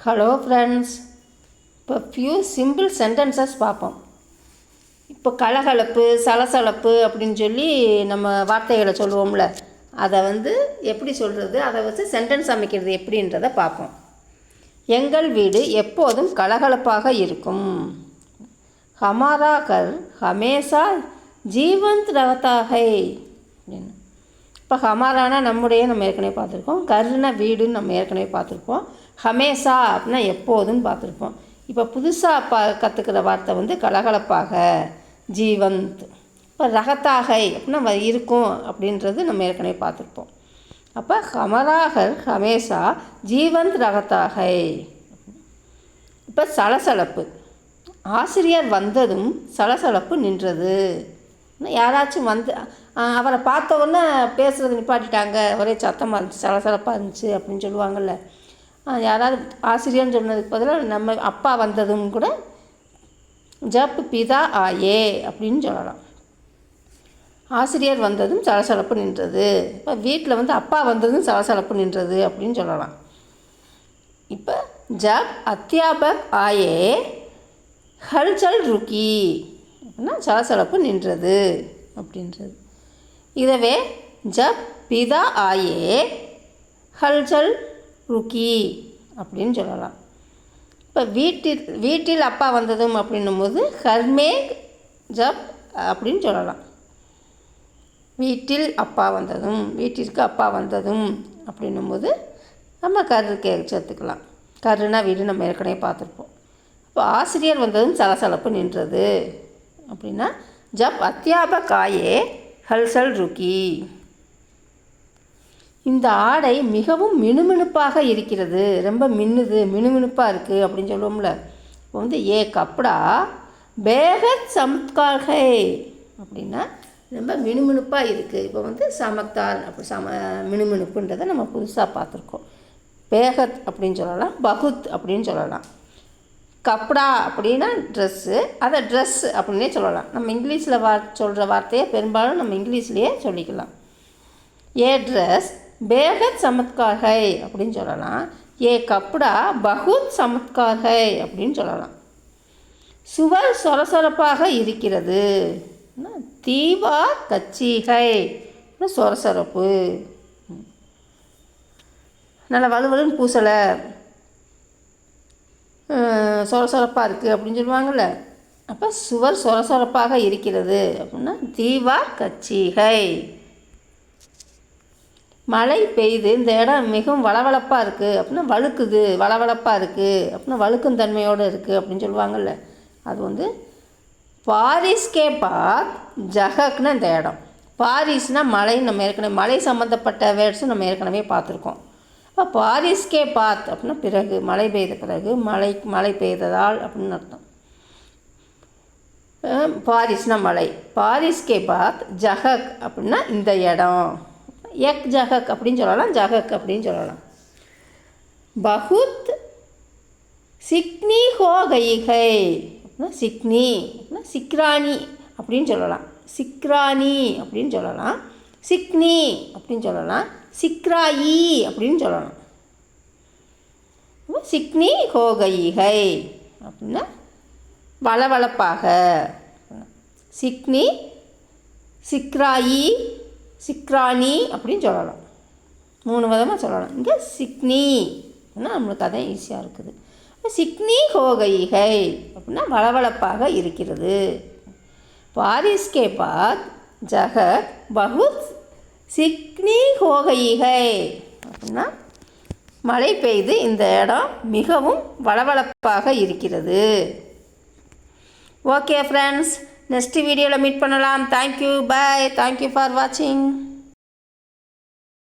Hello friends, இப்போ few simple sentences பார்ப்போம். இப்போ கலகலப்பு, சலசலப்பு அப்படின்னு சொல்லி நம்ம வார்த்தைகளை சொல்லுவோம்ல, அதை எப்படி சொல்கிறது, அதை வச்சு சென்டென்ஸ் அமைக்கிறது எப்படின்றத பார்ப்போம். எங்கள் வீடு எப்போதும் கலகலப்பாக இருக்கும். ஹமாரா கர் ஹமேசா ஜீவந்த் ரஹதா ஹை அப்படின்னு. இப்போ ஹமாரானா நம்ம ஏற்கனவே பார்த்துருக்கோம். கர்னா வீடுன்னு நம்ம ஏற்கனவே பார்த்துருப்போம். ஹமேசா அப்படின்னா எப்போதுன்னு பார்த்துருப்போம். இப்போ புதுசாக கற்றுக்கிற வார்த்தை கலகலப்பாக, ஜீவந்த். இப்போ ரகத்தாகை அப்படின்னா இருக்கும் அப்படின்றது நம்ம ஏற்கனவே பார்த்துருப்போம். அப்போ ஹமராகர் ஹமேசா ஜீவந்த் ரகத்தாகை. இப்போ சலசலப்பு, ஆசிரியர் வந்ததும் சலசலப்பு நின்றது. யாராச்சும் அவரை பார்த்த உடனே பேசுகிறது நிப்பாட்டிட்டாங்க, ஒரே சத்தமாக இருந்துச்சு, சலசலப்பாக இருந்துச்சு அப்படின்னு சொல்லுவாங்கள்ல. யாராவது ஆசிரியர்னு சொன்னதுக்கு பதிலாக நம்ம அப்பா வந்ததும் கூட ஜப் பிதா ஆயே அப்படின்னு சொல்லலாம். ஆசிரியர் வந்ததும் சலசலப்பு நின்றது. இப்போ வீட்டில் அப்பா வந்ததும் சலசலப்பு நின்றது அப்படின்னு சொல்லலாம். இப்போ ஜப் அத்தியாபக் ஆயே ஹல்சல் ருக்கி அப்படின்னா சலசலப்பு நின்றது அப்படின்றது. இதவே ஜப் பிதா ஆயே ஹல்சல் ருக்கி அப்படின்னு சொல்லலாம். இப்போ வீட்டில் அப்பா வந்ததும் அப்படின்னும் போது ஹர்மே ஜப் அப்படின்னு சொல்லலாம். வீட்டில் அப்பா வந்ததும், வீட்டிற்கு அப்பா வந்ததும் அப்படின்னும் போது நம்ம கருக்கு சேர்த்துக்கலாம். கருனா வீடு நம்ம ஏற்கனவே பார்த்துருப்போம். இப்போ ஆசிரியர் வந்ததும் சலசலப்பு நின்றது அப்படின்னா ஜப் அத்தியாபக் ஆயே ஹல்சல் ருக்கி. இந்த ஆடை மிகவும் மினுமினுப்பாக இருக்கிறது, ரொம்ப மின்னுது, மினுமினுப்பாக இருக்குது அப்படின்னு சொல்லுவோம்ல. இப்போ ஏ கப்டா பேகத் சமத்கார் ஹை அப்படின்னா ரொம்ப மினுமினுப்பாக இருக்குது. இப்போ சமக்தார் அப்படி மினுமினுப்புன்றதை நம்ம புதுசாக பார்த்துருக்கோம். பேகத் அப்படின்னு சொல்லலாம், பகுத் அப்படின்னு சொல்லலாம். கப்டா அப்படின்னா ட்ரெஸ்ஸு, அதை ட்ரெஸ் அப்படின்னே சொல்லலாம். நம்ம இங்கிலீஷில் சொல்கிற வார்த்தையை பெரும்பாலும் நம்ம இங்கிலீஷ்லேயே சொல்லிக்கலாம். ஏ ட்ரெஸ் பேகத் சமத்கார் ஹை அப்படின்னு சொல்லலாம். ஏ கப்டா பகுத் சமத்கார் ஹை அப்படின்னு சொல்லலாம். சுவர் சொரசொரப்பாக இருக்கிறது, தீவா கச்சி ஹை சொரசொரப்பு. நல்லா வலுவலுன்னு பூசலை, சொரசொரப்பாக இருக்குது அப்படின்னு சொல்லுவாங்கள்ல. அப்போ சுவர் சொரசொரப்பாக இருக்கிறது அப்படின்னா தீவா கச்சிகை. மழை பெய்து இந்த இடம் மிகவும் வளவளப்பாக இருக்குது அப்படின்னா வழுக்குது, வளவளப்பாக இருக்குது அப்படின்னா வழுக்கும் தன்மையோடு இருக்குது அப்படின்னு சொல்லுவாங்கள்ல. அது பாரிஸ்கே பாத் ஜஹக்னா இந்த இடம். பாரிஸ்னால் மழைன்னு நம்ம ஏற்கனவே மழை சம்மந்தப்பட்ட வேர்ட்ஸும் நம்ம ஏற்கனவே பார்த்துருக்கோம். இப்போ பாரிஸ்கே பாத் அப்படின்னா பிறகு, மழை பெய்த பிறகு, மழை பெய்ததால் அப்படின்னு அர்த்தம். பாரிஸ்னா மழை, பாரிஸ்கே பாத் ஜஹக் அப்படின்னா இந்த இடம். எக் ஜஹக் அப்படின்னு சொல்லலாம், ஜஹக் அப்படின்னு சொல்லலாம். பகுத் சிக்னி ஹோ கைகை அப்படின்னா சிக்னி அப்படின்னா சிக்ரானி அப்படின்னு சொல்லலாம். சிக்ரானி அப்படின்னு சொல்லலாம், சிக்னி அப்படின்னு சொல்லலாம், சிக்ராயி அப்படின்னு சொல்லலாம். சிக்னி ஹோகைகை அப்படின்னா வளவளப்பாக. சிக்னி, சிக்ராயி, சிக்ரானி அப்படின்னு சொல்லலாம். 3 விதமாக சொல்லலாம். இங்கே சிக்னி அப்படின்னா நம்மளுக்கு அதான் ஈஸியாக இருக்குது. சிக்னி ஹோகைகை அப்படின்னா வளவளப்பாக இருக்கிறது. பாரிஸ்கே பாத் ஜஹக் பகுத் சிக்னி ஹோகைகை அப்படின்னா மழை பெய்து இந்த இடம் மிகவும் வளவளப்பாக இருக்கிறது. ஓகே ஃப்ரெண்ட்ஸ், நெக்ஸ்ட் வீடியோவில் மீட் பண்ணலாம். Thank you, bye. தேங்க்யூ ஃபார் வாட்சிங்.